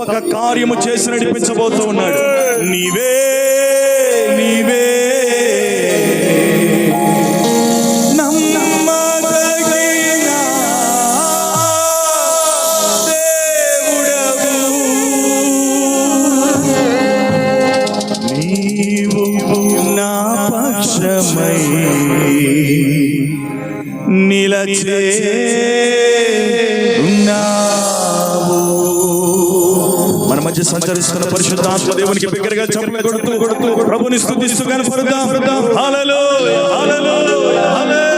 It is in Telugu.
తప్పక కార్యము చేసి నడిపించబోతూ ఉన్నాడు. నీవే నీవే నిలచే ఉన్నావు. మన మధ్య సంచరిస్తున్న పరిశుద్ధాత్మ దేవునికి బిగ్గరగా చప్పట్లు కొడుతూ ప్రభుని స్తుతిస్తూ కనపడదాం. హల్లెలూయా హల్లెలూయా హల్లెలూయా.